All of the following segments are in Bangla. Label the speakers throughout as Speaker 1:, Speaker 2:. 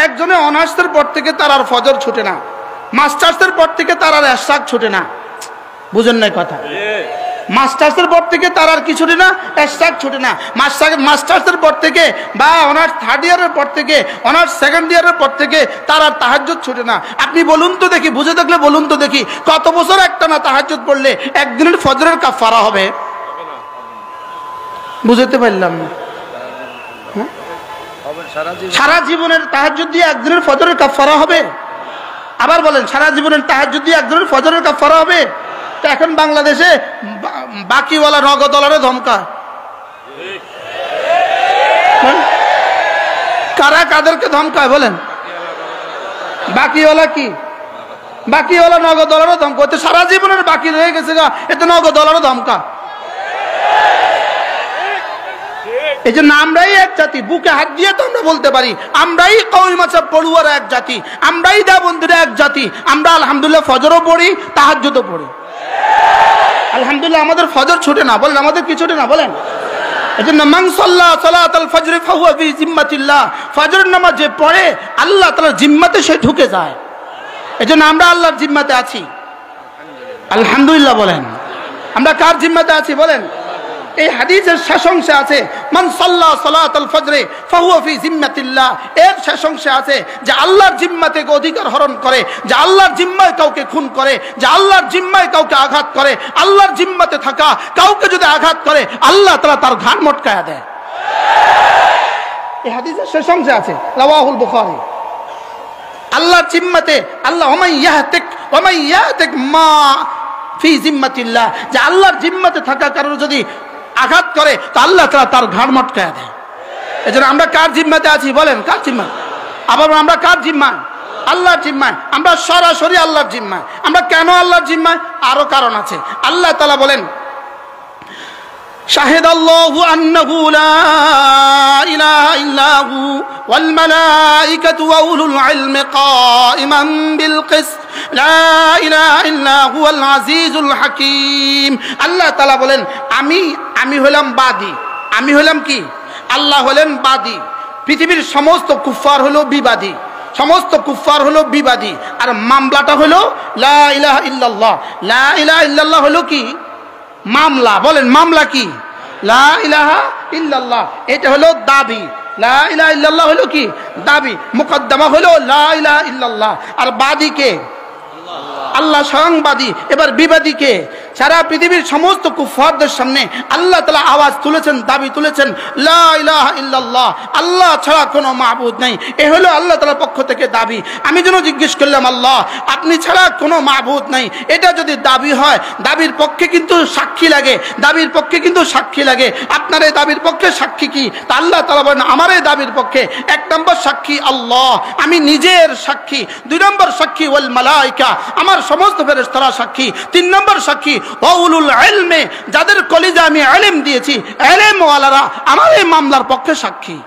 Speaker 1: একজনে অনার্সের পর থেকে তার আর ফজর ছুটে না, মাস্টার্সের পর থেকে তার আর এশরাক ছুটে না। বুঝেন নাই কথা? মাস্টার্সের পর থেকে তার আর কি ছুটে না? এশরাক ছুটে না। মাস্টার্সের পর থেকে বা অনার্স থার্ড ইয়ারের পর থেকে, অনার্স সেকেন্ড ইয়ারের পর থেকে তার আর তাহাজ্জুদ ছুটে না। আপনি বলুন তো দেখি, বুঝে থাকলে বলুন তো দেখি, কত বছর একটা না তাহাজ্জুদ পড়লে একদিনের ফজরের কাফারা হবে? বুঝতে পারলাম না। সারা জীবনের তাহাজ্জুদ দিয়ে একদিনের ফজরের কাফারা হবে? আবার বলেন, সারা জীবনের তাহাজ্জুদ দিয়ে একদিনের ফজরের কাফারা হবে? তো এখন বাংলাদেশে বাকিওয়ালা নগদ ডলারে ধমকা। কারা কাদেরকে ধমকায় বলেন? বাকিওয়ালা কি? বাকিওয়ালা নগদ ডলারে ধমকা। তো সারা জীবনের বাকি রয়ে গেছে গা, এতে নগদ ডলারে ধমকা। এই জন্য আমরাই এক জাতি, বুকে হাত দিয়ে তো আমরা বলতে পারি আমরাই কওমি মাযহাব পড়ুয়ার এক জাতি, আমরাই দেওবন্দিরা এক জাতি। আমরা আলহামদুলিল্লাহ ফজরও পড়ি, তাহাজ্জুদও পড়ি। আলহামদুলিল্লাহ আমাদের ফজর ছুটে না। বলেন আমাদের কি ছুটে না? বলেন। এজন্য মান সাল্লা সালাতাল ফজর ফাহুয়া ফি জিম্মাতিল্লাহ, ফজরের নামাজ যে পড়ে আল্লাহ তাআলার জিম্মাতে সে ঢুকে যায়। এজন্য আমরা আল্লাহর জিম্মাতে আছি, আলহামদুলিল্লাহ। বলেন আমরা কার জিম্মাতে আছি? বলেন। এই হাদিসের শেষ অংশে আছে মান সাল্লা সালাতাল ফজর ফাহুয়া ফি জিম্মাতিল্লাহ। এর শেষ অংশে আছে যে আল্লাহর জিম্মাতে অধিকার হরণ করে, যে আল্লাহর জিম্মায় কাউকে খুন করে, যে আল্লাহর জিম্মায় কাউকে আঘাত করে, আল্লাহর জিম্মাতে থাকা কাউকে যদি আঘাত করে আল্লাহ তাআলা তার ঘাড় মটকায়া দেয়। এই হাদিসের শেষ অংশে আছে, রাওয়াহুল বুখারী। আল্লাহর জিম্মাতে আল্লাহ ওয়ামান ইয়াতিক মা ফি জিম্মাতিল্লাহ, যে আল্লাহর জিম্মাতে থাকা কারোর যদি আঘাত করে তো আল্লাহ তাআলা তার ঘাড় মটকায়া দেয়। এজন্য আমরা কার জিম্মাতে আছি? বলেন কার জিম্মায়? আবার আমরা কার জিম্মায়? আল্লাহর জিম্মায়। আমরা সরাসরি আল্লাহর জিম্মায়। আমরা কেন আল্লাহর জিম্মায়? আরো কারণ আছে। আল্লাহ তাআলা বলেন শাহিদাল্লাহু আন্নাহু লা ইলাহা ইল্লাহু ওয়াল মালাইকাতু ওয়া উলুল ইলমি কাইমান বিল কিসত লা ইলাহা ইল্লা হুয়াল আজিজুল হাকীম। আল্লাহ তাআলা বলেন আমি হলাম বাদী। আমি হলাম কি? আল্লাহ হলেন বাদী। পৃথিবীর সমস্ত কুফফার হলো বিবাদী, সমস্ত কুফফার হলো বিবাদী। আর মামলাটা হলো লা ইলাহা ইল্লাল্লাহ। লা ইলাহা ইল্লাল্লাহ হলো কি? মামলা। বলেন মামলা কি? লা ইলাহা ইল্লাল্লাহ। এটা হলো দাবি। লা ইলাহা ইল্লাল্লাহ হলো কি? দাবি। মুকদ্দমা হলো লা ইলাহা ইল্লাল্লাহ। আর বাদী কে? আল্লাহ স্বয়ং বাদী। এবার বিবাদী কে? সারা পৃথিবীর সমস্ত কুফফারদের সামনে আল্লাহ তাআলা আওয়াজ তুলেছেন, দাবি তুলেছেন লা ইলাহা ইল্লাল্লাহ, আল্লাহ ছাড়া কোনো মাবুদ নেই। এ হলো আল্লাহ তাআলার পক্ষ থেকে দাবি। আমি যেন জিজ্ঞেস করলাম আল্লাহ আপনি ছাড়া কোনো মাবুদ নেই, এটা যদি দাবি হয় দাবির পক্ষে কিন্তু সাক্ষী লাগে, দাবির পক্ষে কিন্তু সাক্ষী লাগে। আপনার এই দাবির পক্ষে সাক্ষী কি? তা আল্লাহ তাআলা বলেন আমার এই দাবির পক্ষে এক নম্বর সাক্ষী আল্লাহ, আমি নিজের সাক্ষী। দুই নম্বর সাক্ষী ওয়াল মালাইকা, আমার সমস্ত ফেরেশতারা সাক্ষী। তিন নম্বর সাক্ষী উলুল ইলমি, যাদের কলিজা আমি ইলম দিয়েছি, ইলম ওয়ালারা আমার এই মামলার পক্ষে সাক্ষী।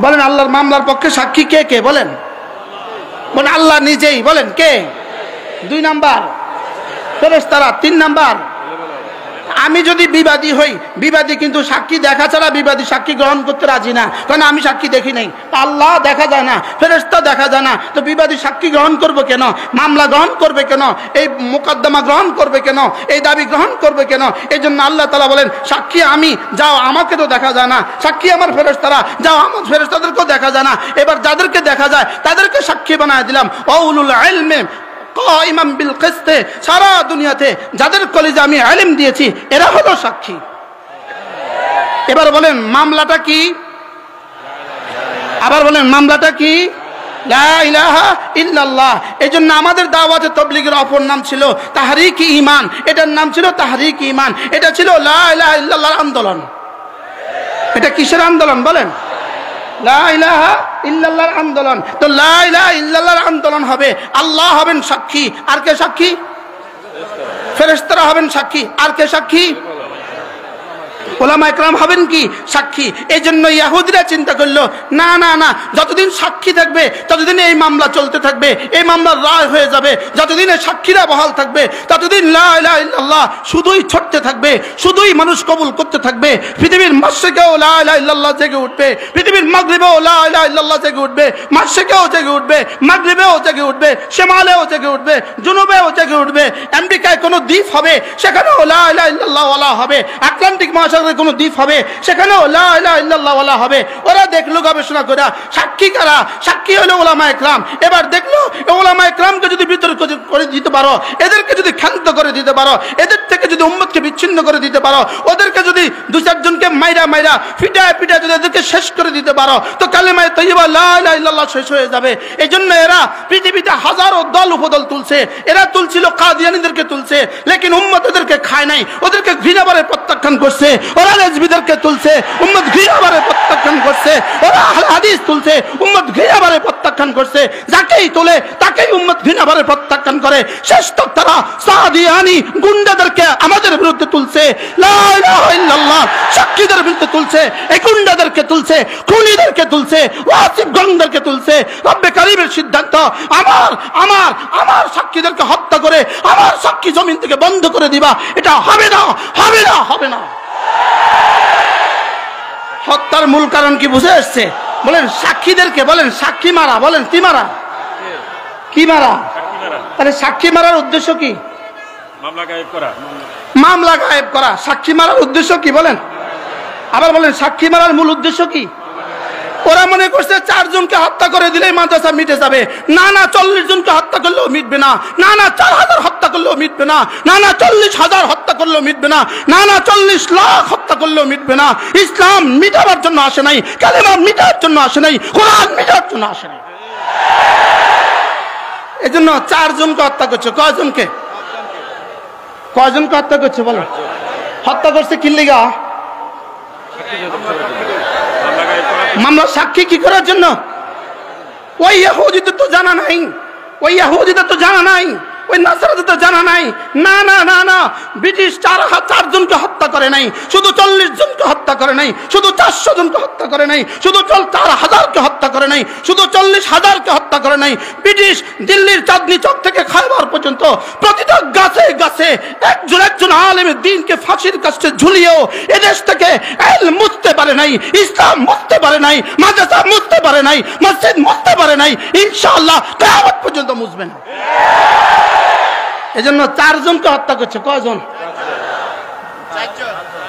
Speaker 1: বলেন আল্লাহর মামলার পক্ষে সাক্ষী কে কে? বলেন বলেন আল্লাহ নিজেই। বলেন কে? দুই নাম্বার ফেরেশতারা। তিন নাম্বার আমি যদি বিবাদী হই, বিবাদী কিন্তু সাক্ষী দেখা ছাড়া বিবাদী সাক্ষী গ্রহণ করতে রাজি না, কারণ আমি সাক্ষী দেখি নাই। আল্লাহ দেখা যায় না, ফেরেশতা দেখা যায় না, তো বিবাদী সাক্ষী গ্রহণ করবে কেন? মামলা গ্রহণ করবে কেন? এই মোকদ্দমা গ্রহণ করবে কেন? এই দাবি গ্রহণ করবে কেন? এই জন্য আল্লাহ তাআলা বলেন সাক্ষী আমি, যাও আমাকে তো দেখা যায় না। সাক্ষী আমার ফেরেশতারা, যাও আমার ফেরেশতাদেরকেও দেখা যায় না। এবার যাদেরকে দেখা যায় তাদেরকে সাক্ষী বানায় দিলাম। উলুল ইলমি কাইমান বিল কিসত, সারা দুনিয়াতে যাদের কলিজা আমি ইলম দিয়েছি এরা হলো সাক্ষী। এবার বলেন মামলাটা কি? আবার বলেন মামলাটা কি? লা ইলাহা ইল্লাল্লাহ। এজন্য আমাদের দাওয়াতে তাবলীগের অপর নাম ছিল তাহরিক ঈমান, এটার নাম ছিল তাহরিক ঈমান। এটা ছিল লা ইলাহা ইল্লাল্লাহর আন্দোলন। এটা কিসের আন্দোলন? বলেন লা ইলাহা ইল্লাল্লাহর আন্দোলন। তো লা ইলাহা ইল্লাল্লাহর আন্দোলন হবে, আল্লাহ হবেন সাক্ষী। আর কে সাক্ষী? ফেরেশতারা হবেন সাক্ষী। আর কে সাক্ষী? ওলামা একরাম হবেন কি সাক্ষী। এই জন্য ইহুদিরা চিন্তা করলো না না না, যতদিন সাক্ষী থাকবে ততদিন এই মামলা চলতে থাকবে, এই মামলার রায় হয়ে যাবে, যতদিন সাক্ষীরা বহাল থাকবে ততদিন লা ইলাহা ইল্লাল্লাহ শুধুই ছড়তে থাকবে, শুধুই মানুষ কবুল করতে থাকবে। পৃথিবীর মাশরিকেও লা ইলাহা ইল্লাল্লাহ জেগে উঠবে, পৃথিবীর মাগরিবেও লা ইলাহা ইল্লাল্লাহ জেগে উঠবে, মাশরিকেও জেগে উঠবে, মাগরিবেও জেগে উঠবে, শিমালেও জেগে উঠবে, জুনুবেও জেগে উঠবে। আমেরিকায় কোনো দ্বীপ হবে সেখানেও লা ইলাহা ইল্লাল্লাহ ওয়ালা হবে, আটলান্টিক মহাসাগরে কোনো দ্বীপ হবে সেখানেও লা ইলাহা ইল্লাল্লাহ ওয়ালা হবে। ওরা দেখলো গবেষণা করে সাক্ষী কারা, সাক্ষী হলো ওলামা একরাম। এবার দেখলো ওলামা একরামকে যদি বিতর্ক করে দিতে পারো, এদেরকে যদি ক্ষান্ত করে দিতে পারো, এদের থেকে যদি উম্মতকে বিচ্ছিন্ন করে দিতে পারো, ওদেরকে যদি দু চারজনকে মাইরা মাইরা ফিটায় ফিটায় যদি এদেরকে শেষ করে দিতে পারো, তো কালেমায়ে তাইয়্যিবা লা ইলাহা ইল্লাল্লাহ শেষ হয়ে যাবে। এই জন্য এরা পৃথিবীতে হাজারো দল উপদল তুলছে, এরা তুলছিল কাদিয়ানীদেরকে তুলছে, লেকিন উম্মত ওদেরকে খায় নাই, ওদেরকে ঘৃণাবারে প্রত্যাখ্যান করছে। ওরা রেজবিদেরকে তুলছে, উম্মত ঘৃণাবারে প্রত্যাখ্যান করছে। ওরা আহলে হাদিস তুলছে, উম্মত ঘৃণাবারে প্রত্যাখ্যান করছে। যাকেই তোলে তাকেই উম্মত ঘৃণাবারে প্রত্যাখ্যান করে। শেষ তক তারা সাদিয়ানি গুন্ডাদেরকে আমাদের বিরুদ্ধে তুলছে, লা ইলাহা ইল্লাল্লাহ সাক্ষীদের বিরুদ্ধে তুলছে, এই গুন্ডাদেরকে তুলছে, খুনিদেরকে তুলছে, ওয়াসিবগণদেরকে তুলছে। রব্বে কারীমের সিদ্ধান্ত আমার আমার আমার সাক্ষীদেরকে হত্যা করে আমার সাক্ষী জমিন থেকে বন্ধ করে দিবা, এটা হবে না, হবে না, হবে না। হত্যার মূল কারণ কি বুঝে আসছে? বলেন সাক্ষীদেরকে, বলেন সাক্ষী মারা, বলেন কি মারা, কি মারা? তাহলে সাক্ষী মারার উদ্দেশ্য কি? মামলা গায়েব করা, মামলা গায়েব করা। সাক্ষী মারার উদ্দেশ্য কি বলেন? আবার বলেন সাক্ষী মারার মূল উদ্দেশ্য কি? ওরা মনে করছে 4 জনকে হত্যা করে দিলেই মাদ্রাসা মিটে যাবে। না না, 40 জনকে হত্যা করলেও মিটবে না। না না, 4000 হত্যা করলেও মিটবে না। না না, 40,000 হত্যা করলেও মিটবে না। না না, 40 লাখ হত্যা করলেও মিটবে না। ইসলাম মিটাবার জন্য আসে নাই, কালেমা মিটার জন্য আসে নাই, কোরআন মিটার জন্য আসে নাই। এই জন্য 4 জনকে হত্যা করছে। কয়জনকে? কয়জনকে হত্যা করছে বলো? হত্যা করছে কি লিগা? মামলা সাক্ষী কি করার জন্য? ওই ইহুদিদের তো জানা নাই, ওই ইহুদিদের তো জানা নাই, ওই নাসারাদের তো জানা নাই। না না না না, ব্রিটিশ 4 জনকে হত্যা করে নাই, শুধু 40 জনকে হত্যা করে নাই, শুধু 400 জনকে হত্যা করে নাই, শুধু 4,000কে হত্যা করে নাই, শুধু 40,000কে হত্যা করে নাই। ব্রিটিশ দিল্লির চাঁদনি চক থেকে খায়বার পর্যন্ত প্রতিটা গাছে গাছে একজন একজন আলেমের দ্বীনকে ফাঁসির কাছে ঝুলিয়েও এদেশ থেকে ইলম মুছতে পারে নাই, ইসলাম মুছতে পারে নাই, মাদ্রাসা মুছতে পারে নাই, মসজিদ মুছতে পারে নাই। ইনশাআল্লাহ কিয়ামত পর্যন্ত মুছবে না। এজন্য 4 জনকে হত্যা করছে। কয়জন?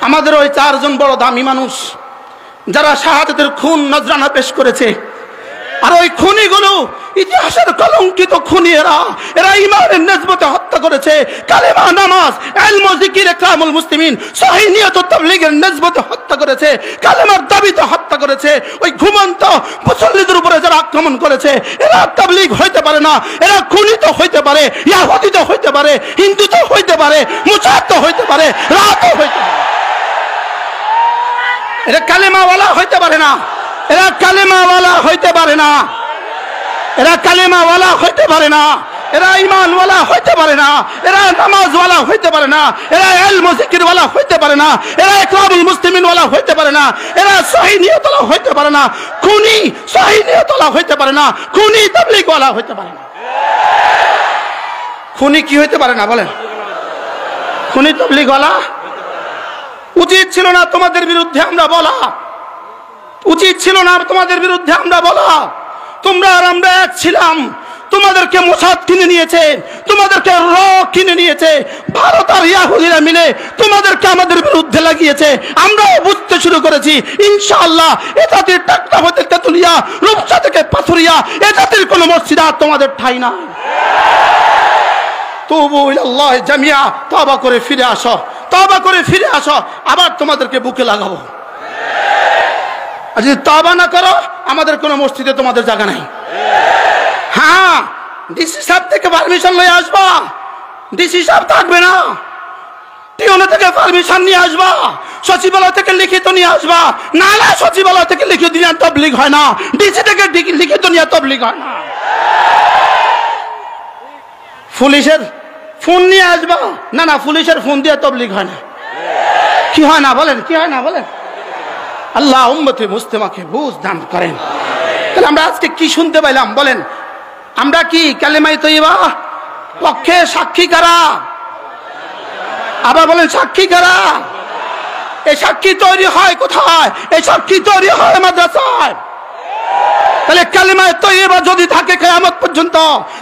Speaker 1: আমাদের ওই 4 জন বড় দামি মানুষ যারা শাহাদাতের খুন নজরানা পেশ করেছে। আর ওই খুনিগুলো ইতিহাসের কলঙ্কিত খুনি। এরা ইমানের নিসবতে হত্যা করেছে, কালেমা, নামাজ, ইলম, জিকির, ইকরামুল মুসলিমিন, সহিহ নিয়ত, তাবলীগের নিসবতে হত্যা করেছে, কালেমার দাবিতে হত্যা করেছে। ওই ঘুমন্ত মুসল্লিদের উপরে যারা আক্রমণ করেছে, এরা তাবলীগ হইতে পারে না, এরা খুনি তো হইতে পারে, ইহুদি তো হইতে পারে, হিন্দু তো হইতে পারে, মুসাদ তো হইতে পারে, রাতও হইতে পারে। এরা কালেমাওয়ালা হইতে পারে না, এরা কালেমাওয়ালা হইতে পারে না, এরা কালেমাওয়ালা হইতে পারে না, এরা ঈমানওয়ালা হইতে পারে না, এরা নামাজওয়ালা হইতে পারে না, এরা ইলম জিকিরওয়ালা হইতে পারে না, এরা ইকরামুল মুসলিমিনওয়ালা হইতে পারে না, এরা সহিহ নিয়তওয়ালা হইতে পারে না, খুনি সহিহ নিয়তওয়ালা হইতে পারে না, খুনি তাবলীগওয়ালা হইতে পারে না। খুনি কি হইতে পারে না বলেন? খুনি তাবলীগওয়ালা। উচিত ছিল না তোমাদের বিরুদ্ধে আমরা বলা, উচিত ছিল না তোমাদের বিরুদ্ধে আমরা বলা। তোমরা আর আমরা এক ছিলাম। তোমাদেরকে মোসাদ কিনে নিয়েছে, তোমাদেরকে র কিনে নিয়েছে, ভারত আর ইহুদিরা মিলে তোমাদেরকে আমাদের বিরুদ্ধে লাগিয়েছে। আমরাও বুঝতে শুরু করেছি ইনশাআল্লাহ এ জাতির টাকলা হতে তেতুলিয়া, রূপসা থেকে পাথুরিয়া, এ জাতির কোন মসজিদ আর তোমাদের ঠাঁই না। তুবু ইলাল্লাহ জামিয়া, তওবা করে ফিরে আসো, তওবা করে ফিরে আসো, আবার তোমাদেরকে বুকে লাগাবো। আর যদি তওবা না করো আমাদের কোন মসজিদে তোমাদের জায়গা নাই। হ্যাঁ, ডিসি সাহেব থেকে পারমিশন লয়ে আসবা, ডিসি সাহেব থাকবে না, টিওনা থেকে পারমিশন নিয়ে আসবা, সচিবালয় থেকে লিখিত নিয়ে আসবা। না না, সচিবালয় থেকে লিখিত নিয়ে তাবলীগ হয় না, ডিসি থেকে লিখিত নিয়ে তাবলীগ হয় না। পুলিশের ফোন নিয়ে আসবা, না না, পুলিশের ফোন দিয়ে তাবলীগ হয় না। কি হয় না বলেন, কি হয় না বলেন? আল্লাহ উম্মতে মুসলিমাকে বুঝ দান করেন। তাহলে আমরা আজকে কি শুনতে পাইলাম বলেন? আমরা কি কালেমায়ে তয়্যিবা পক্ষে সাক্ষী কারা? আবার বলেন সাক্ষী কারা? এই সাক্ষী তৈরি হয় কোথায়? এই সাক্ষী তৈরি হয় মাদ্রাসায়। তাহলে কালেমায়ে তয়্যিবা যদি থাকে কিয়ামত পর্যন্ত,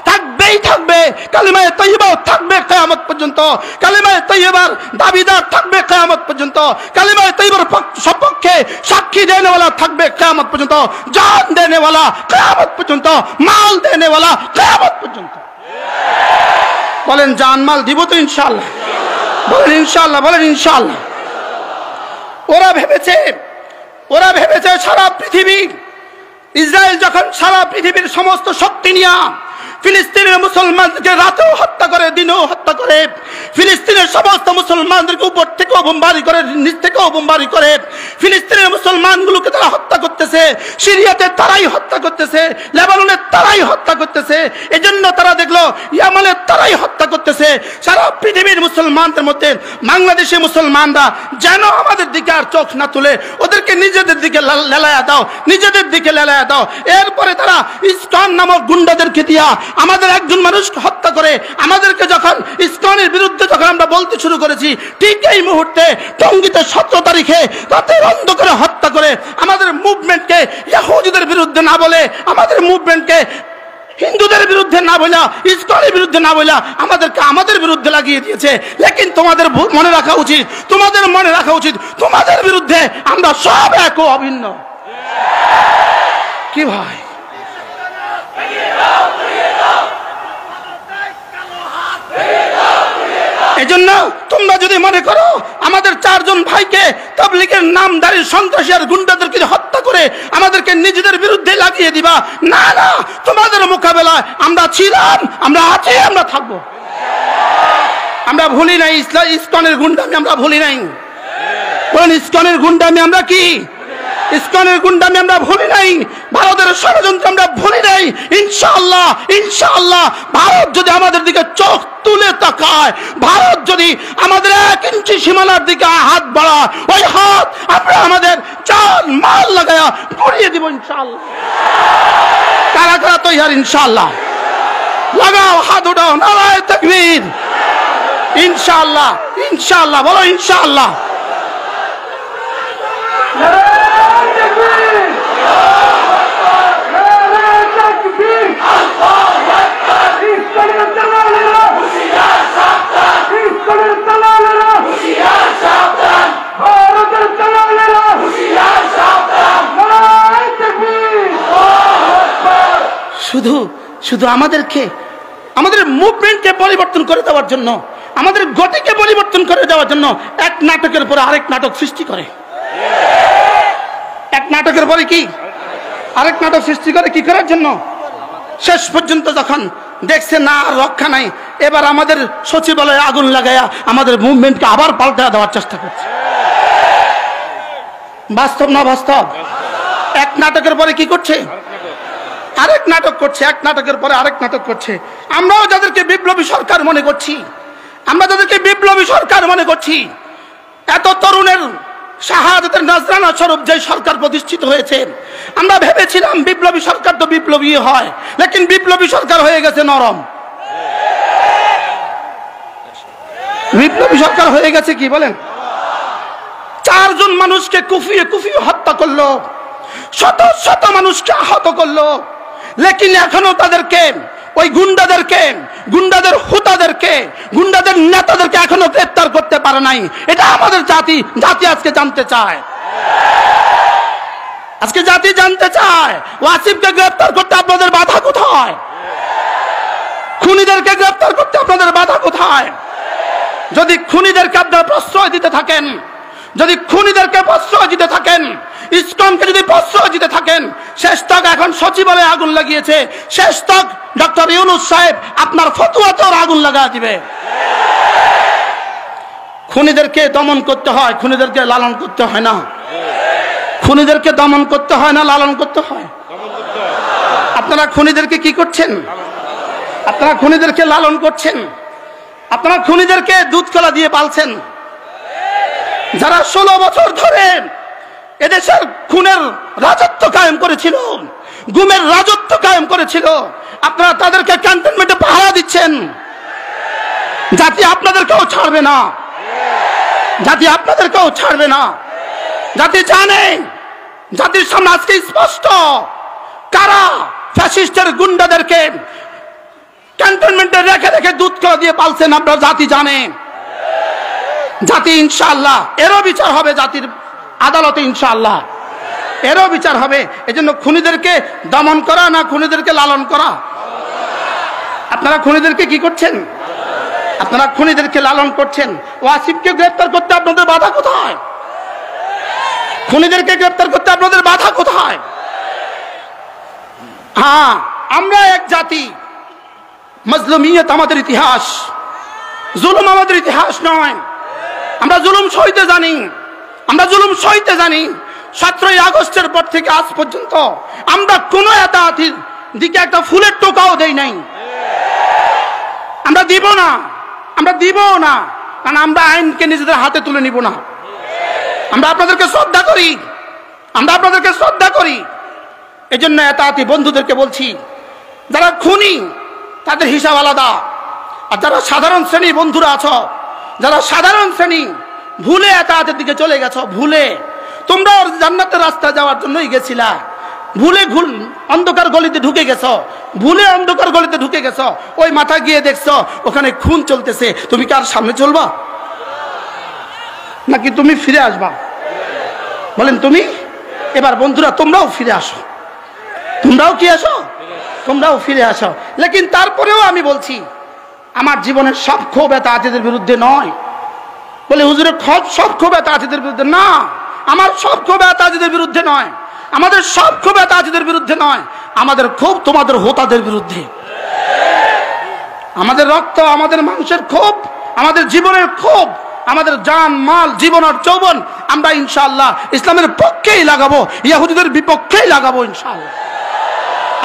Speaker 1: থাকবেই থাকবে। কালেমায়ে তয়্যিবাও থাকবে কিয়ামত পর্যন্ত। কালেমায়ে তয়্যিবার দাবিদার থাকবে কিয়ামত পর্যন্ত। কালেমায়ে তয়্যিবার সপক্ষে সাক্ষী দেনেওয়ালা থাকবে কিয়ামত পর্যন্ত। জান দেনেওয়ালা কিয়ামত পর্যন্ত, মাল দেনেওয়ালা কিয়ামত পর্যন্ত। বলেন জান মাল দিব তো ইনশাআল্লাহ? বলেন ইনশাআল্লাহ, বলেন ইনশাআল্লাহ। ওরা ভেবেছে সারা পৃথিবী, ইসরায়েল যখন সারা পৃথিবীর সমস্ত শক্তি নিয়ে ফিলিস্তিনের মুসলমানদেরকে রাতেও হত্যা করে, দিনেও হত্যা করে, ফিলিস্তিনের সমস্ত মুসলমানদেরকে উপর থেকেও বোমবারি করে, নিচ থেকেও বোমবারি করে, ফিলিস্তিনের মুসলমানগুলোকে তারা হত্যা করতেছে, সিরিয়াতে তারাই হত্যা করতেছে, লেবাননের তারাই হত্যা করতেছে, এজন্য তারা দেখলো ইয়ামানের তারাই হত্যা করতেছে। সারা পৃথিবীর মুসলমানদের মধ্যে বাংলাদেশি মুসলমানরা যেন আমাদের দিকে আর চোখ না তুলে, ওদেরকে নিজেদের দিকে লেলায়া দাও, নিজেদের দিকে লেলায়া দাও। এরপরে তারা ইসকন নামক গুন্ডাদেরকে দিয়া আমাদের একজন মানুষ হত্যা করে। আমাদেরকে যখন ইসকনের বিরুদ্ধে যখন আমরা বলতে শুরু করেছি, ঠিক এই মুহূর্তে টঙ্গীতে 17 তারিখে রাতের অন্ধকারে হত্যা করে আমাদের মুভমেন্টকে ইহুদিদের বিরুদ্ধে না বলে, আমাদের মুভমেন্টকে হিন্দুদের বিরুদ্ধে না বলা, ইসকনের বিরুদ্ধে না বলা, আমাদেরকে আমাদের বিরুদ্ধে লাগিয়ে দিয়েছে। লেকিন তোমাদের মনে রাখা উচিত, তোমাদের মনে রাখা উচিত, তোমাদের বিরুদ্ধে আমরা সব এক ও অভিন্ন। কি ভাই? এজন্য তোমরা যদি মনে করো আমাদের 4 জন ভাইকে তাবলীগের নামধারী সন্ত্রাসী আর গুন্ডাদেরকে হত্যা করে আমাদেরকে নিজেদের বিরুদ্ধে লাগিয়ে দিবা, না না, তোমাদের মোকাবেলায় আমরা ছিলাম, আমরা আছি, আমরা থাকবো। আমরা ভুলি নাই ইসকনের গুন্ডামি, আমরা ভুলি নাই। বলেন ইসকনের গুন্ডামি আমরা কি? ইসকনের গুন্ডামি আমরা ভুলি নাই। ভারতের ষড়যন্ত্র আমরা ভুলি নাই। ইনশাআল্লাহ, ইনশাআল্লাহ ভারত যদি আমাদের দিকে চোখ তুলে তাকায়, ভারত যদি আমাদের 1 ইঞ্চি সীমানার দিকে হাত বাড়ায়, ওই হাত আমরা আমাদের জান মাল লাগায়া গড়িয়ে দিব ইনশাআল্লাহ। কারা কারা তৈয়ার ইনশাআল্লাহ? লাগাও, হাত উঠাও, নারায়ে তাকবীর। ইনশাআল্লাহ, ইনশাআল্লাহ, বলো ইনশাআল্লাহ। শুধু শুধু আমাদেরকে, আমাদের মুভমেন্টকে পরিবর্তন করে দেওয়ার জন্য, আমাদের গতিকে পরিবর্তন করে দেওয়ার জন্য এক নাটকের পরে আরেক নাটক সৃষ্টি করে। এক নাটকের পরে কি আরেক নাটক সৃষ্টি করে, কি করার জন্য? শেষ পর্যন্ত যখন দেখছে না আর রক্ষা নাই, এবার আমাদের সচিবালয়ে আগুন লাগায়া আমাদের মুভমেন্টকে আবার পাল্টা দেওয়ার চেষ্টা করছে। বাস্তব না বাস্তব? এক নাটকের পরে কি করছে? আরেক নাটক করছে, এক নাটকের পরে আরেক নাটক করছে। আমরাও যাদেরকে বিপ্লবী সরকার মনে করছি, আমরা যাদেরকে বিপ্লবী সরকার মনে করছি, এত তরুণের শাহাদাতের নজরানা স্বরূপ যে সরকার প্রতিষ্ঠিত হয়েছে, আমরা ভেবেছিলাম বিপ্লবী সরকার তো বিপ্লবী হয়, লেকিন বিপ্লবী সরকার হয়ে গেছে নরম। বিপ্লবী সরকার হয়ে গেছে কি বলেন? 4 জন মানুষকে কুফিয়ে কুফিয়ে হত্যা করলো, শত শত মানুষকে আহত করলো, লেকিন এখনো তাদেরকে, ওই গুন্ডাদেরকে, গুন্ডাদের হুতাদেরকে, গুন্ডাদের নেতাদেরকে এখনো গ্রেফতার করতে পারে নাই। এটা আমাদের জাতি আজকে জানতে চায়। আজকে জাতি জানতে চায় ওয়াসিফকে গ্রেফতার করতে আপনাদের বাধা কোথায়? খুনিদেরকে গ্রেফতার করতে আপনাদের বাধা কোথায়? যদি খুনিদেরকে আপনারা প্রশ্রয় দিতে থাকেন, যদি খুনিদেরকে প্রশ্রয় দিতে থাকেন, ইসকনকে যদি প্রশ্রয় দিতে থাকেন, শেষ তক এখন সচিবালয়ে আগুন লাগিয়েছে, শেষ তক ডক্টর ইউনূস সাহেব আপনার ফতোয়াতেও আগুন লাগা দিবে। খুনিদেরকে দমন করতে হয়, খুনিদেরকে লালন করতে হয় না। খুনিদেরকে দমন করতে হয় না লালন করতে হয়? আপনারা খুনিদেরকে কি করছেন? আপনারা খুনিদেরকে লালন করছেন, আপনারা খুনিদেরকে দুধ কলা দিয়ে পালছেন। যারা 16 বছর ধরে এদেশের খুনের রাজত্ব কায়েম করেছিল, গুমের রাজত্ব কায়েম করেছিল, আপনারা তাদেরকে ক্যান্টনমেন্টে পাহারা দিচ্ছেন। জাতি আপনাদেরকেও ছাড়বে না, জাতি আপনাদেরকেও ছাড়বে না। জাতি জানে, জাতির সামনে আজকে স্পষ্ট কারা ফ্যাসিস্টের গুন্ডাদেরকে ক্যান্টনমেন্টে রেখে রেখে দুধ করে দিয়ে পালছেন। আপনারা জাতি জানে, জাতি ইনশাআল্লাহ এরও বিচার হবে, জাতির আদালতে ইনশাআল্লাহ এরও বিচার হবে। এজন্য খুনিদেরকে দমন করা না খুনিদেরকে লালন করা? আপনারা খুনিদেরকে কি করছেন? আপনারা খুনিদেরকে লালন করছেন। ওয়াসিফকে গ্রেফতার করতে আপনাদের বাধা কোথায়? খুনিদেরকে গ্রেফতার করতে আপনাদের বাধা কোথায়? হ্যাঁ, আমরা এক জাতি, মাজলুমিয়ত আমাদের ইতিহাস, জুলুম আমাদের ইতিহাস নয়। আমরা জুলুম সইতে জানি, আমরা জুলুম সইতে জানি। 17ই আগস্টের পর থেকে আজ পর্যন্ত আমরা কোন এতাতির দিকে একটা ফুলের টোকাও দেই নাই। আমরা দিব না, আমরা দিব না, কারণ আমরা আইনকে নিজেদের হাতে তুলে নিব না। আমরা আপনাদেরকে শ্রদ্ধা করি, আমরা আপনাদেরকে শ্রদ্ধা করি। এজন্য এতাতি বন্ধুদেরকে বলছি, যারা খুনি তাদের হিসাব আলাদা, আর যারা সাধারণ শ্রেণী বন্ধুরা আছো, যারা সাধারণ শ্রেণী ভুলে এতাতের দিকে চলে গেছো, ভুলে তোমরা জান্নাতের রাস্তা যাওয়ার জন্যই গেছিলা, ভুলে অন্ধকার গলিতে ঢুকে গেছো, ভুলে অন্ধকার গলিতে ঢুকে গেছো। ওই মাথা গিয়ে দেখছো ওখানে খুন চলতেছে, তুমি কি আর সামনে চলবা নাকি তুমি ফিরে আসবা? বলেন তুমি। এবার বন্ধুরা তোমরাও ফিরে আসো, তোমরাও কি আসো? তোমরাও ফিরে আসো। লেকিন তারপরেও আমি বলছি, আমার জীবনের সব ক্ষোভ এতাতিদের বিরুদ্ধে নয়। বলে হুজুরের সব ক্ষোভ এতাতিদের বিরুদ্ধে না, আমার সব ক্ষোভ এতাতিদের বিরুদ্ধে নয়, আমাদের সব ক্ষোভ এতাতিদের বিরুদ্ধে নয়, আমাদের ক্ষোভ তোমাদের হোতাদের বিরুদ্ধে। আমাদের রক্ত, আমাদের মানুষের ক্ষোভ, আমাদের জীবনের ক্ষোভ, আমাদের জান মাল জীবন আর যৌবন আমরা ইনশাআল্লাহ ইসলামের পক্ষেই লাগাবো, ইহুদিদের বিপক্ষেই লাগাবো ইনশাআল্লাহ।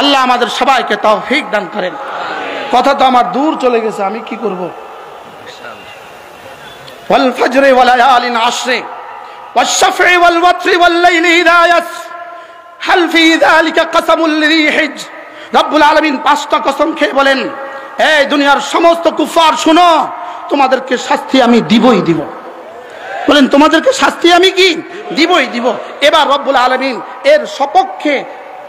Speaker 1: আল্লাহ আমাদের সবাইকে তৌফিক দান করেন। কথা তো আমার দূর চলে গেছে, আমি কি করব? ওয়াল ফজরি ওয়া লায়ালিন আশরি ওয়াশ শাফঈ ওয়াল ওয়াতরি ওয়াল লাইলি ইযা ইয়াস হাল ফি যালিকা কসমুল লিযী হিজর। রব্বুল আলামিন 5টা কসম খেয়ে বলেন, এই দুনিয়ার সমস্ত কুফার শুনো, তোমাদেরকে শাস্তি আমি দিবই দিব। বলেন তোমাদেরকে শাস্তি আমি কি দিবই দিব। এবার রব্বুল আলামিন এর সপক্ষে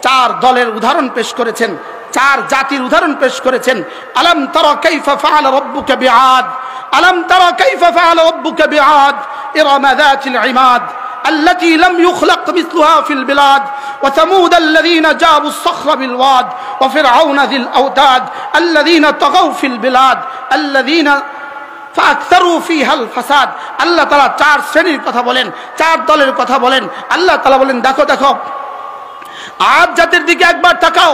Speaker 1: 4 দলের উদাহরণ পেশ করেছেন, 4 জাতির উদাহরণ পেশ করেছেন। আলাম তারা কাইফা ফাআলা রাব্বুকা বিআদ, আলাম তারা কাইফা ফাআলা রাব্বুকা বিআদ ইরাম যাতিল ইমাদ التي لم يخلق مثلها في البلاد وثمود الذين جابوا الصخر بالواد وفرعون ذي الأوتاد الذين طغوا في البلاد الذين فأكثروا فيها الفساد। আল্লাহ তাআলা 4 শ্রেণীর কথা বলেন, 4 দলের কথা বলেন। আল্লাহ তাআলা বলেন, দেখো দেখো আদ জাতির দিকে একবার তাকাও,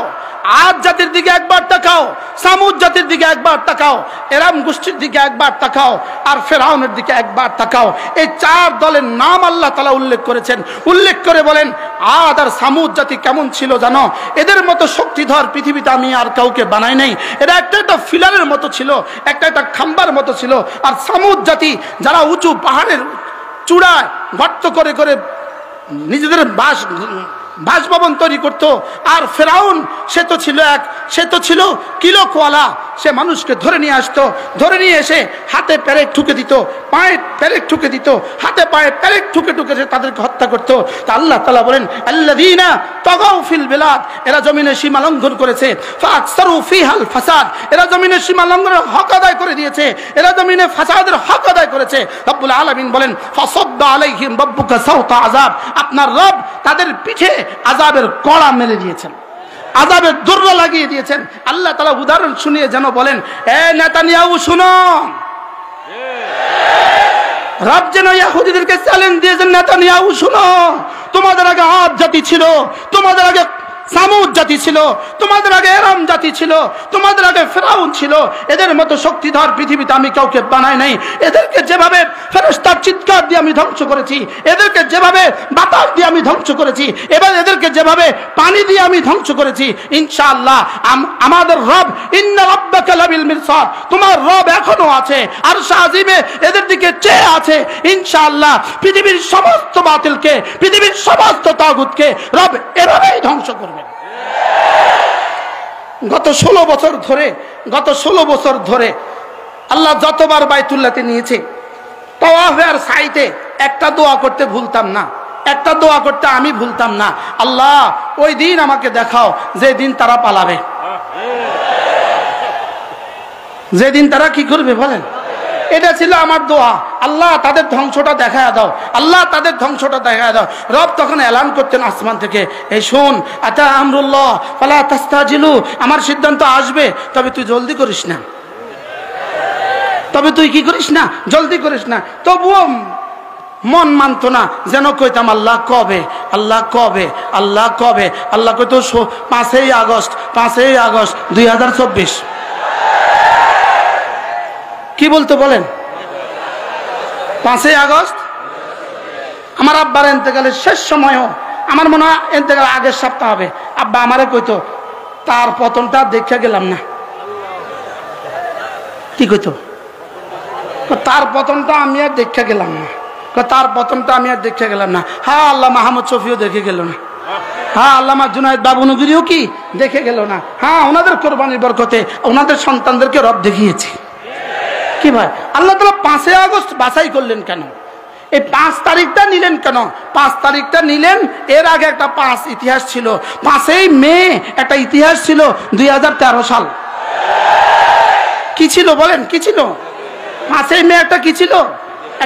Speaker 1: আদ জাতির দিকে একবার তাকাও, সামুদ জাতির দিকে একবার তাকাও, এরাম গোষ্ঠীর দিকে একবার তাকাও, আর ফেরাউনের দিকে একবার তাকাও। এই 4 দলের নাম আল্লাহ তাআলা উল্লেখ করেছেন। উল্লেখ করে বলেন, আদ আর সামুদ জাতি কেমন ছিল জানো? এদের মতো শক্তিধর পৃথিবীতে আমি আর কাউকে বানাই নাই। এরা একটা ফিলারের মতো ছিল, একটা খাম্বার মতো ছিল। আর সামুদ জাতি যারা উঁচু পাহাড়ের চূড়ায় গর্ত করে করে নিজেদের বাসভবন তৈরি করত। আর ফেরাউন সে তো ছিল কিলোকওয়ালা, সে মানুষকে ধরে নিয়ে আসতো, ধরে নিয়ে এসে হাতে পেরেক ঠুকে দিত, পায়ে পেরেক ঠুকে দিত, হাতে পায়ে পেরেক ঠুকে ঠুকে তাদেরকে হত্যা করত। তা আল্লাহ তাআলা বলেন, আল্লাযীনা তাগাউ ফিল বিলাদ, এরা জমিনে সীমা লঙ্ঘন করেছে, ফাকসারু ফিহাল ফাসাদ, এরা জমিনে সীমা লঙ্ঘনের হক আদায় করে দিয়েছে, এরা জমিনে ফাসাদের হক আদায় করেছে। রব্বুল আলামিন বলেন, ফাসাব্বা আলাইহিম রাব্বুকা সাওতা আযাব, আপনার রব তাদের পিঠে আযাবের কড়া মেরে দিয়েছেন, আযাবের দররা লাগিয়ে দিয়েছেন। আল্লাহ তাআলা উদাহরণ শুনিয়ে যেন বলেন, এ নেতানিয়াহু শুনো, রব যেন ইহুদিদেরকে চ্যালেঞ্জ দিয়েছেন, নেতানিয়াহু শুনো, তোমাদের আগে আদ জাতি ছিল, তোমাদের আগে সামুদ জাতি ছিল, তোমাদের আগে এরাম জাতি ছিল, তোমাদের আগে ফেরাউন ছিল। এদের মতো শক্তিধর পৃথিবীতে আমি কাউকে বানাই নাই। এদেরকে যেভাবে ফেরেশতার চিৎকার দিয়ে আমি ধ্বংস করেছি, এদেরকে যেভাবে বাতাস দিয়ে আমি ধ্বংস করেছি, এবার এদেরকে যেভাবে পানি দিয়ে আমি ধ্বংস করেছি, ইনশাআল্লাহ আমাদের রব ইন্না রাব্বাকা লাবিল মিরসাদ, তোমার রব এখনো আছে আরশ আজিমে এদের দিকে চেয়ে আছে। ইনশাআল্লাহ পৃথিবীর সমস্ত বাতিলকে, পৃথিবীর সমস্ত তাগুতকে রব এভাবেই ধ্বংস করবেন। গত 16 বছর ধরে আল্লাহ যতবার বাইতুল্লাহতে নিয়েছে, তাওয়াফে আর সাইতে একটা দোয়া করতে ভুলতাম না, একটা দোয়া করতে আমি ভুলতাম না, আল্লাহ ওই দিন আমাকে দেখাও যেদিন তারা পালাবে, যেদিন তারা কি করবে বলেন। এটা ছিল আমার দোয়া, আল্লাহ তাদের ধ্বংসটা দেখায় দাও, আল্লাহ তাদের ধ্বংসটা দেখায় দাও। রব তখন এলান করতেন আসমান থেকে, এই শোন, আতা আমরুল্লাহ ফালা তাস্তাজিলু, আমার সিদ্ধান্ত আসবে, তবে তুই জলদি করিস না, তবে তুই কি করিস না, জলদি করিস না। তবুও মন মানতো না, যেন কইতাম আল্লাহ কবে, আল্লাহ কবে, আল্লাহ কবে। আল্লাহ কইতো 5ই আগস্ট 2024। কি বলতো বলেন? 5ই আগস্ট। আমার আব্বার ইন্তেকালের শেষ সময়ও, আমার মনে হয় ইন্তেকাল আগের সপ্তাহ হবে, আব্বা আমারে কইতো তার পতনটা দেখে গেলাম না। কি কইতো? তার পতনটা আমি আর দেখে গেলাম না, তার পতনটা আমি আর দেখে গেলাম না। হ্যাঁ, আল্লাহ মাহমুদ শফিও দেখে গেল না, হ্যাঁ আল্লামা জুনায়েদ বাবুনগরীও কি দেখে গেল না। হ্যাঁ, ওনাদের কোরবানির বরকতে ওনাদের সন্তানদেরকে রব দেখিয়েছে। কি ভাই, আল্লাহ তাআলা 5ই আগস্ট বাছাই করলেন কেন? এই 5 তারিখটা নিলেন কেন? 5 তারিখটা নিলেন, এর আগে একটা 5 ইতিহাস ছিল। 5ই মে একটা ইতিহাস ছিল, 2013 সাল। কি ছিল বলেন, কি ছিল? 5ই মে একটা কি ছিল?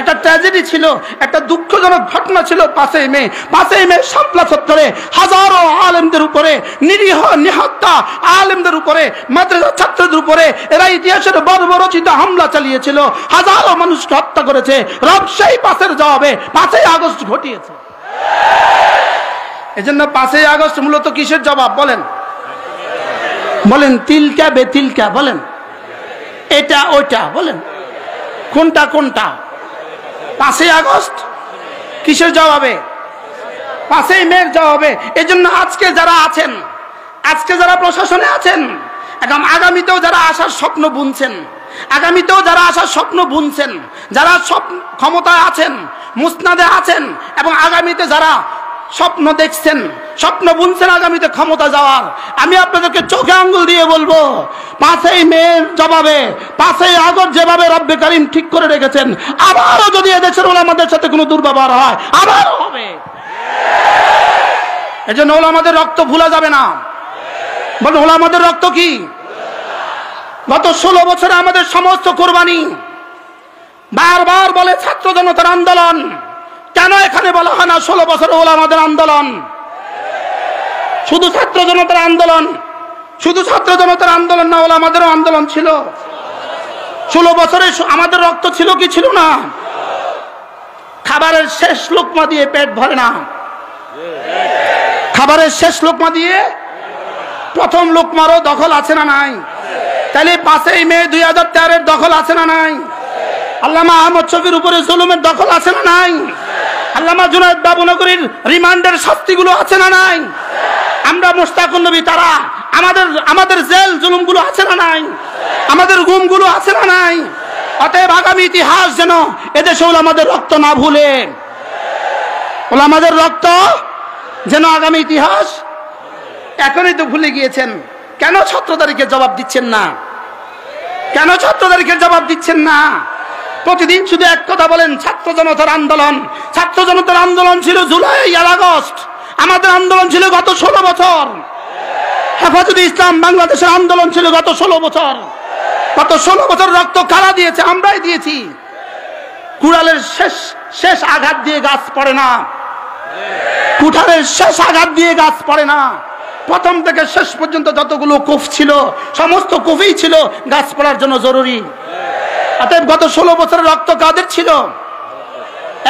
Speaker 1: একটা ট্র্যাজেডি ছিল, একটা দুঃখজনক ঘটনা ছিল। 5ই মে শাপলা চত্বরে হাজারো আলেমদের উপরে, নিরীহ নিহত্তা আলেমদের উপরে, মাদ্রাসা ছাত্রদের উপরে এরা ইতিহাসের বর্বরচিত হামলা চালিয়েছিল, হাজারো মানুষকে হত্যা করেছে। রব সেই 5-এর জবাবে 5ই আগস্ট ঘটিয়েছে। এজন্য 5ই আগস্ট মূলত কিসের জবাব বলেন? বলেন তিলকা বেতিলকা বলেন, এটা ওইটা বলেন, কোনটা কোনটা? 5ই আগস্ট কিসের জবাবে? 5ই মের জবাবে। এজন্য আজকে যারা আছেন, আজকে যারা প্রশাসনে আছেন, এবং আগামীতেও যারা আসার স্বপ্ন বুনছেন, আগামীতেও যারা আসার স্বপ্ন বুনছেন, যারা সব ক্ষমতায় আছেন, মুসনাদে আছেন, এবং আগামীতে যারা স্বপ্ন দেখছেন, স্বপ্ন বুনছেন আগামীতে ক্ষমতা যাওয়ার, আমি আপনাদেরকে চোখে আঙ্গুল দিয়ে বলবো, 5ই মের জবাবে 5ই আগস্ট যেভাবে রব্বে কারীম ঠিক করে রেখেছেন, আবারও যদি এদেশের ওলামাদের সাথে কোনো দুর্ব্যবহার হয় আবারও হবে। এজন্য ওলামাদের রক্ত ভুলা যাবে না। বলুন, ওলামাদের রক্ত কি? গত 16 বছরে আমাদের সমস্ত কোরবানি। বারবার বলে ছাত্র জনতার আন্দোলন, কেন এখানে বলা হয় না 16 বছরে ওলামাদের আন্দোলন? শুধু ছাত্র জনতার আন্দোলন, শুধু ছাত্র জনতার আন্দোলন না, ওলামাদেরও আন্দোলন ছিল। 16 বছরে আমাদের রক্ত ছিল কি ছিল না? খাবারের শেষ লোকমা দিয়ে পেট ভরে না, খাবারের শেষ লোকমা দিয়ে প্রথম লোকমারও দখল আছে না নাই? তাহলে 5ই মে 2013-এর দখল আছে না নাই? আল্লামা আহমদ শফির উপরে জুলুমের দখল আছে না নাই? আল্লামা জুনায়েদ বাবুনগরীর রিমান্ডের শাস্তিগুলো আছে না নাই? আমরা মুশতাকুন নবী তারা আমাদের জেল জুলুমগুলো আছে না নাই? আমাদের গুমগুলো আছে না নাই? অতএব আগামী ইতিহাস যেন এদেশে ওলামাদের রক্ত না ভুলে, ওলামাদের রক্ত যেন আগামী ইতিহাস। এখনই তো ভুলে গিয়েছেন, কেন 17 তারিখে জবাব দিচ্ছেন না? কেন 17 তারিখের জবাব দিচ্ছেন না? প্রতিদিন শুধু এক কথা বলেন, ছাত্র জনতার আন্দোলন। ছাত্র জনতার আন্দোলন ছিল জুলাই আর আগস্ট, আমাদের আন্দোলন ছিল গত 16 বছর। হেফাজতে ইসলাম বাংলাদেশের আন্দোলন ছিল গত 16 বছর। গত 16 বছর রক্ত কারা দিয়েছে? আমরাই দিয়েছি। কুড়ালের শেষ আঘাত দিয়ে গাছ পড়ে না, কুঠারের শেষ আঘাত দিয়ে গাছ পড়ে না। প্রথম থেকে শেষ পর্যন্ত যতগুলো কুফ ছিল, সমস্ত কুফই ছিল গাছ পড়ার জন্য জরুরি। অতএব গত 16 বছরের রক্ত কাদের ছিল?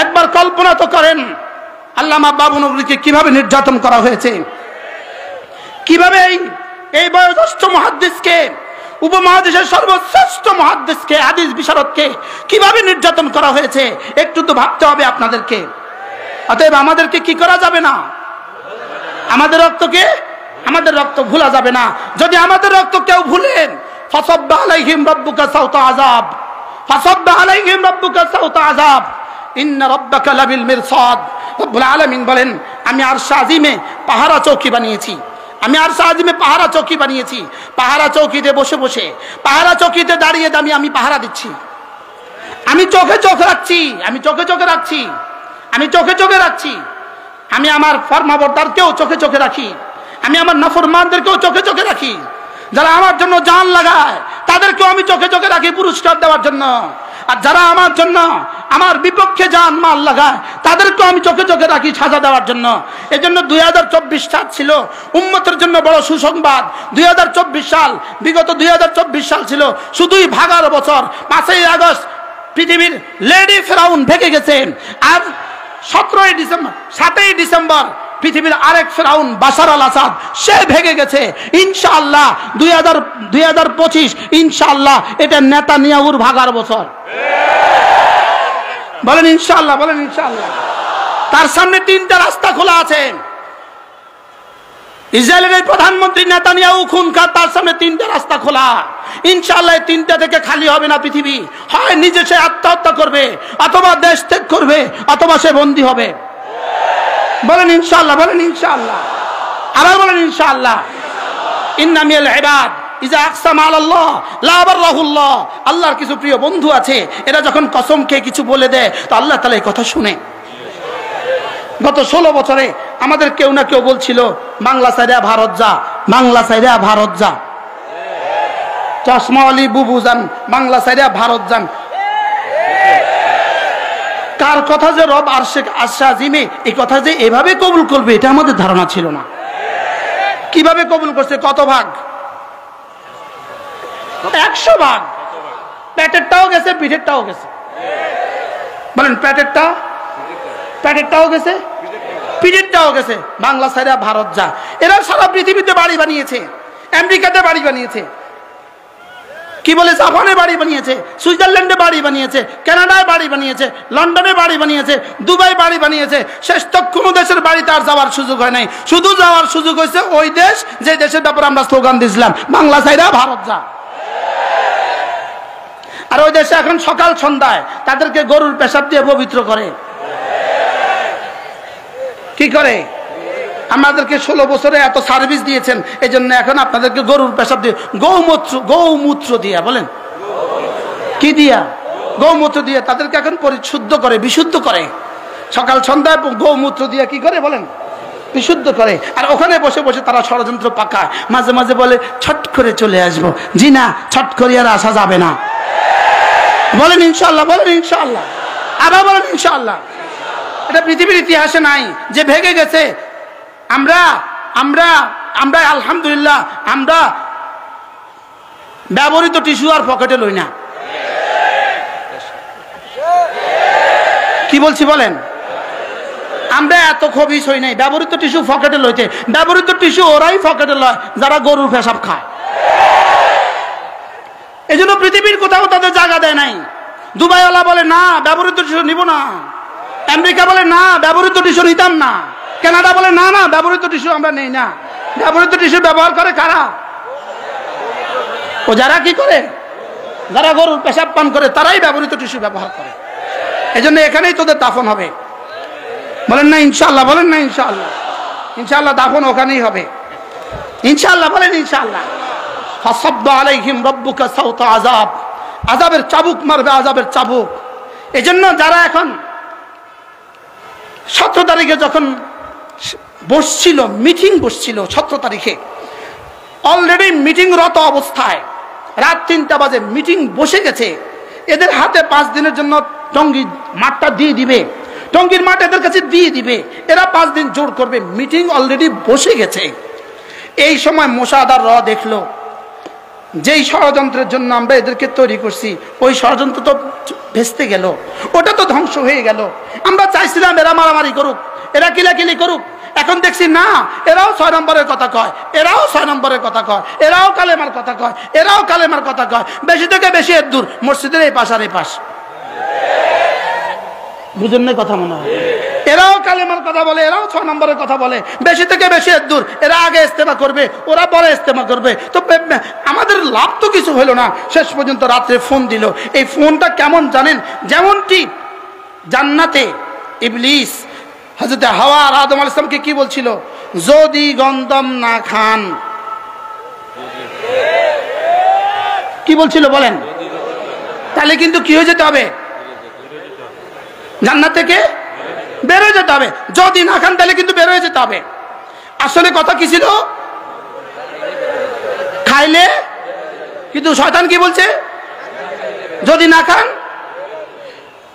Speaker 1: একবার কল্পনা তো করেন, আল্লামা বাবুনগরীকে কিভাবে নির্যাতন করা হয়েছে, কিভাবে এই বয়োজ্যেষ্ঠ মুহাদ্দিসকে, উপমহাদেশের সর্বশ্রেষ্ঠ মুহাদ্দিসকে, হাদিস বিশারদকে কিভাবে নির্যাতন করা হয়েছে একটু তো ভাবতে হবে আপনাদেরকে। অতএব আমাদেরকে কি করা যাবে না, আমাদের রক্ত ভুলা যাবে না। যদি আমাদের রক্ত কেউ ভুলেন, ফাসাব্বা আলাইহিম রাব্বুকা সাওতা আযাব, ফাসাব্বা আলাইহিম রাব্বুকা সাওতা আযাব, ইন্না রাব্বাকা লাবিল মিরসাদ। রব্বুল আলামিন বলেন, আমি আরশ আজিমে পাহারা চৌকি বানিয়েছি, আমি আরশ আজিমে পাহারা চৌকি বানিয়েছি। পাহারা চৌকিতে বসে বসে, পাহারা চৌকিতে দাঁড়িয়ে আমি পাহারা দিচ্ছি। আমি চোখে চোখ রাখছি, আমি চোখে চোখে রাখছি, আমি চোখে চোখে রাখছি। আমি আমার ফরমাবরদারকেও চোখে চোখে রাখি, আমি আমার নাফরমানদেরকেও চোখে চোখে রাখি। যারা আমার জন্য জান লাগায় তাদেরকেও আমি চোখে চোখে রাখি পুরস্কার দেওয়ার জন্য। আর যারা আমার জন্য, আমার বিপক্ষে জান মাল লাগায় তাদেরকেও আমি চোখে চোখে রাখি সাজা দেওয়ার জন্য। এই জন্য 2024 সাল ছিল উম্মতের জন্য বড় সুসংবাদ। 2024 সাল, বিগত 2024 সাল ছিল শুধুই ভাগার বছর। 5ই আগস্ট পৃথিবীর লেডি ফেরাউন ভেঙে গেছেন। আর 7ই ডিসেম্বর পৃথিবীর আরেক ফেরাউন বাশার আল আসাদ, সে ভেঙে গেছে। ইনশাআল্লাহ 2025 ইনশাআল্লাহ এটা নেতানিয়াহুর ভাগার বছর। বলেন ইনশাআল্লাহ, বলেন ইনশাআল্লাহ। তার সামনে 3টা রাস্তা খোলা আছে। ইসরায়েলের এই প্রধানমন্ত্রী নেতানিয়াহু খুনকার, তার সামনে 3টা রাস্তা খোলা। ইনশাআল্লাহ 3টা থেকে খালি হবে না পৃথিবী। হয় নিজে সে আত্মহত্যা করবে, অথবা দেশ ত্যাগ করবে, অথবা সে বন্দী হবে। বলেন ইনশাআল্লাহ, বলেন ইনশাআল্লাহ, আবার বলেন ইনশাআল্লাহ। ইন্না মিনাল ইবাদ ইযা আকসামা আলাল্লাহ লা বাররাহুল্লাহ। আল্লাহর কিছু প্রিয় বন্ধু আছে, এরা যখন কসম খেয়ে কিছু বলে দেয় তো আল্লাহ তাআলা এই কথা শুনে। গত 16 বছরে আমাদের কেউ না কেউ বলছিল বাংলা সাইরা ভারত যা, বাংলা সাইরা ভারত যা, চশমাওয়ালি বুবু যান, বাংলা সাইরা ভারত যান। কার কথা যে রব আরশে আজিমে এই কথা যে এভাবে কবুল করবে এটা আমাদের ধারণা ছিল না। কিভাবে কবুল করছে? কত ভাগ? 100 ভাগ। পেটেরটাও গেছে, পিঠেরটাও গেছে। বলেন পেটেরটাও গেছে, পিঠেরটাও গেছে। বাংলা সাইরা ভারত যা। এরা সারা পৃথিবীতে বাড়ি বানিয়েছে, আমেরিকাতে বাড়ি বানিয়েছে, কি বলে জাপানে বাড়ি বানিয়েছে, সুইজারল্যান্ডে বাড়ি বানিয়েছে, কানাডায় বাড়ি বানিয়েছে, লন্ডনে বাড়ি বানিয়েছে, দুবাই বাড়ি বানিয়েছে। শেষ তো কোনো দেশের বাড়িতে আর যাওয়ার সুযোগ হয় নাই। শুধু যাওয়ার সুযোগ হয়েছে ওই দেশ যে দেশের ব্যাপারে আমরা স্লোগান দিয়েছিলাম, বাংলা সাইরা ভারত যা। আর ওই দেশে এখন সকাল সন্ধ্যায় তাদেরকে গরুর পেশাব দিয়ে পবিত্র করে। কি করে? আমাদেরকে 16 বছরে এত সার্ভিস দিয়েছেন, এই জন্য এখন আপনাদেরকে গরুর পেশাব দিয়ে, গৌমূত্র দিয়া, বলেন কি দিয়া? গৌমূত্র দিয়ে তাদেরকে এখন পরিশুদ্ধ করে, বিশুদ্ধ করে। সকাল সন্ধ্যায় গৌমূত্র দিয়ে কি করে বলেন? বিশুদ্ধ করে। আর ওখানে বসে বসে তারা ষড়যন্ত্র পাকায়। মাঝে মাঝে বলে ছট করে চলে আসবো। জি না, ছট করে আর আসা যাবে না। বলেন ইনশাআল্লাহ, বলেন ইনশাআল্লাহ, আবার বলেন ইনশাআল্লাহ। এটা পৃথিবীর ইতিহাসে নাই যে ভেঙে গেছে। আমরা আমরা আমরা আলহামদুলিল্লাহ আমরা ব্যবহৃত টিস্যু আর পকেটে লই না। কি বলছি বলেন? আমরা এত খবিস হই নাই ব্যবহৃত টিস্যু পকেটে লইতে। ব্যবহৃত টিস্যু ওরাই পকেটে লয় যারা গরুর পেশাব খায়। এই জন্য পৃথিবীর কোথাও তাদের জায়গা দেয় নাই। দুবাইওয়ালা বলে না ব্যবহৃত টিস্যু নিব না, আমেরিকা বলে না ব্যবহৃত টিস্যু নিতাম না, কানাডা বলে না না ব্যবহৃত টিস্যু আমরা নেই না। ব্যবহৃত টিস্যু ব্যবহার করে কারা? ও যারা কি করে, যারা গরুর পেশাব পান করে তারাই ব্যবহৃত টিস্যু ব্যবহার করে। এই জন্য এখানেই তোদের দাফন হবে। বলেন না ইনশাআল্লাহ, বলেন না ইনশাআল্লাহ। ইনশাআল্লাহ দাফন ওখানেই হবে ইনশাআল্লাহ, বলেন ইনশাআল্লাহ। ফাসাব্বা আলাইহিম রাব্বুকা সাওতা আযাব। আযাবের চাবুক মারবে, আযাবের চাবুক। এজন্য যারা এখন 17 তারিখে যখন বসছিল, মিটিং বসছিল 17 তারিখে, অলরেডি মিটিংরত অবস্থায় রাত 3টা বাজে মিটিং বসে গেছে। এদের হাতে 5 দিনের জন্য টঙ্গী মাঠটা দিয়ে দিবে, টঙ্গীর মাঠ এদের কাছে দিয়ে দিবে। এরা 5 দিন জোর করবে। মিটিং অলরেডি বসে গেছে। এই সময় মোশাহাদার দেখলো যেই ষড়যন্ত্রের জন্য আমরা এদেরকে তৈরি করছি ওই ষড়যন্ত্র তো ভেস্তে গেল, ওটা তো ধ্বংস হয়ে গেল। আমরা চাইছিলাম এরা মারামারি করুক, এরা কিলাকিলি করুক, এখন দেখছি না, এরাও 6 নম্বরের কথা কয়, এরাও 6 নম্বরের কথা কয়, এরাও কালেমার কথা কয়, এরাও কালেমার কথা কয়। বেশি থেকে বেশি এর দূর মসজিদের এই পাশ আর এই পাশ। বুঝেন না কথা মনে হয়? এরাও কালেমার কথা বলে, এরাও 6 নম্বরের কথা বলে, বেশি থেকে বেশি এর দূর। এরা আগে ইস্তেমা করবে, ওরা পরে ইস্তেমা করবে। তো আমাদের লাভ তো কিছু হলো না। শেষ পর্যন্ত রাত্রে ফোন দিল। এই ফোনটা কেমন জানেন? যেমনটি জান্নাতে ইবলিস হযরত হাওয়া আর আদম আলাইহিস সালামকে কি বলছিল? যদি গন্ধম না খান, কি বলছিল বলেন? তাহলে কিন্তু কি হয়ে যেতে হবে? জান্নাত থেকে বের হয়ে যেতে হবে। যদি না খান তাহলে কিন্তু বের হয়ে যেতে হবে। আসলে কথা কি ছিল? খাইলে, কিন্তু শয়তান কি বলছে? যদি না খান।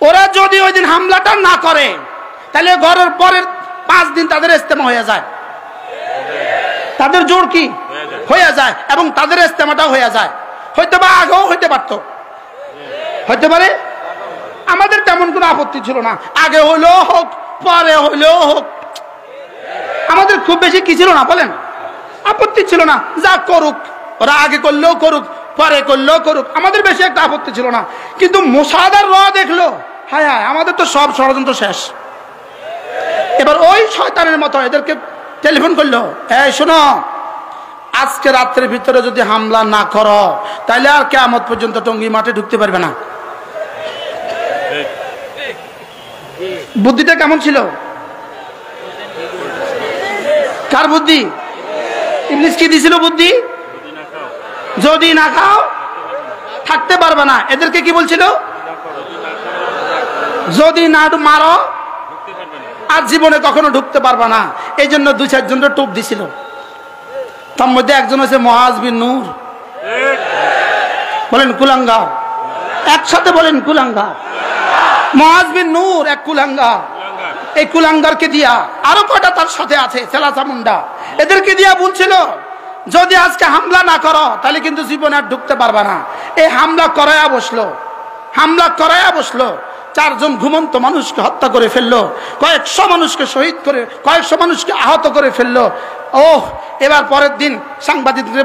Speaker 1: ওরা যদি ওই দিন হামলাটা না করে তাহলে ঘরের পরের 5 দিন তাদের ইস্তেমা হয়ে যায়, তাদের জোর কি হয়ে যায়, এবং তাদের ইস্তেমাটাও হয়ে যায়। হয়তো বা আগেও হইতে পারত, হইতে পারে। আমাদের তেমন কোনো আপত্তি ছিল না, আগে হইলেও হোক পরে হইলেও হোক, আমাদের খুব বেশি কি ছিল না বলেন? আপত্তি ছিল না। যা করুক, ওরা আগে করলেও করুক পরে করলেও করুক, আমাদের বেশি একটা আপত্তি ছিল না। কিন্তু মুসাদার র দেখলো, হায় হায়, আমাদের তো সব ষড়যন্ত্র শেষ। এবার ওই শয়তানের মতো এদেরকে টেলিফোন করলো, এই শোনো, আজকে রাত্রের ভিতরে যদি হামলা না করো তাহলে আর কিয়ামত পর্যন্ত টঙ্গী মাঠে ঢুকতে পারবে না। বুদ্ধিটা কেমন ছিল? কার বুদ্ধি? ইবলিস কি দিছিল বুদ্ধি? যদি না খাও থাকতে পারবে না। এদেরকে কি বলছিল? যদি না মারো আর জীবনে কখনো ঢুকতে পারবে না। এই জন্য 2-4 জনের টোপ দিছিল। তার মধ্যে একজন হচ্ছে মুআজ বিন নূর। বলেন কুলাঙ্গার, একসাথে বলেন কুলাঙ্গার। মুআজ বিন নূর এক কুলাঙ্গার। এই কুলাঙ্গারকে দিয়া আরো কয়টা তার সাথে আছে চেলাচা মুন্ডা, এদেরকে দিয়া বলছিল যদি আজকে হামলা না করো তাহলে কিন্তু জীবনে আর ঢুকতে পারবা না। এই হামলা করায়া বসলো, হামলা করায়া বসলো। 4 জন ঘুমন্ত মানুষকে হত্যা করে ফেললো, কয়েকশো মানুষকে শহীদ করে, কয়েকশো মানুষকে আহত করে ফেললো। ওহ, এবার পরের দিন সাংবাদিকদের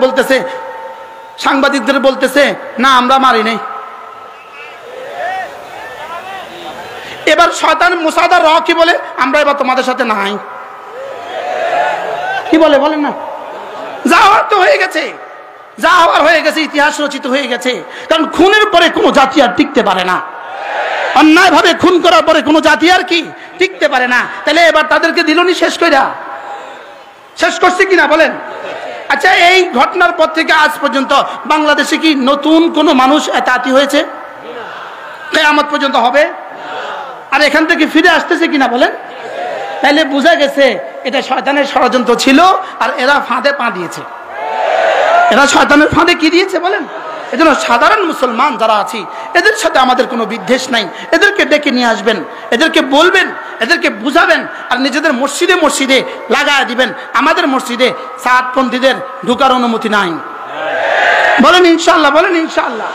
Speaker 1: বলতেছে না, আমরা মারি নাই। এবার শয়তান মুসাদার র কি বলে? আমরা এবার তোমাদের সাথে নাই। কি বলে বলেন না? যা হওয়ার তো হয়ে গেছে, যা হওয়ার হয়ে গেছে, ইতিহাস রচিত হয়ে গেছে। কারণ খুনের পরে কোনো জাতি আর টিকতে পারে না, অন্যায় ভাবে খুন করার পরে কোনো জাতি আর কি টিকতে পারে না। তাহলে এবার তাদেরকে দিলনি শেষ কইরা, শেষ করছে কিনা বলেন? আচ্ছা, এই ঘটনার পর থেকে আজ পর্যন্ত বাংলাদেশে কি নতুন কোনো মানুষ এতাতি হয়েছে? কিয়ামত পর্যন্ত হবে? আর এখান থেকে ফিরে আসতেছে কিনা বলেন? তাইলে বোঝা গেছে এটা শয়তানের ষড়যন্ত্র ছিল, আর এরা ফাঁদে পা দিয়েছে। এরা শয়তানের ফাঁদে কি দিয়েছে বলেন? এজন্য সাধারণ মুসলমান যারা আছি এদের সাথে আমাদের কোনো বিদ্বেষ নাই। এদেরকে ডেকে নিয়ে আসবেন, এদেরকে বলবেন, এদেরকে বুঝাবেন, আর নিজেদের মসজিদে মসজিদে লাগায় দিবেন। আমাদের মসজিদে সাতপন্থীদের ঢোকার অনুমতি নাই। বলেন ইনশাআল্লাহ, বলেন ইনশাআল্লাহ।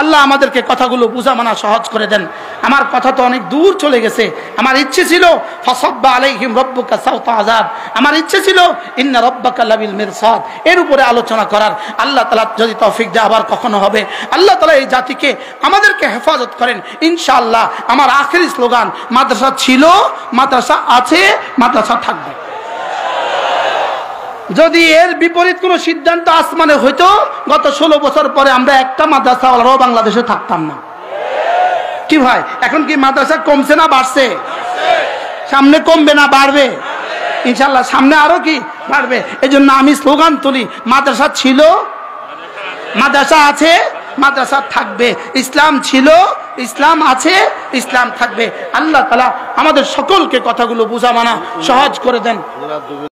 Speaker 1: আল্লাহ আমাদেরকে কথাগুলো বুঝা মানা সহজ করে দেন। আমার কথা তো অনেক দূর চলে গেছে। আমার ইচ্ছে ছিল ফাসাব্বা আলাইহিম রাব্বুকা সাওতা আযাব, আমার ইচ্ছে ছিল ইন্না রাব্বাকা লাবিল মিরসাদ, এর উপরে আলোচনা করার। আল্লাহ তাআলা যদি তৌফিক দেয় আবার কখনো হবে। আল্লাহ তাআলা এই জাতিকে আমাদেরকে হেফাজত করেন ইনশাআল্লাহ। আমার আখেরি স্লোগান, মাদ্রাসা ছিল, মাদ্রাসা আছে, মাদ্রাসা থাকবে। যদি এর বিপরীত কোনো সিদ্ধান্ত আসমানে হইতো, গত 16 বছর পরে আমরা একটা মাদ্রাসাওয়ালারাও বাংলাদেশে থাকতাম না। কি ভাই, এখন কি মাদ্রাসা কমছে না বাড়ছে? সামনে কমবে না বাড়বে? ইনশাআল্লাহ সামনে আরো কি বাড়বে। এই জন্য আমি স্লোগান তুলি, মাদ্রাসা ছিল, মাদ্রাসা আছে, মাদ্রাসা থাকবে। ইসলাম ছিল, ইসলাম আছে, ইসলাম থাকবে। আল্লাহ তাআলা আমাদের সকলকে কথাগুলো বুঝা মানা সহজ করে দেন।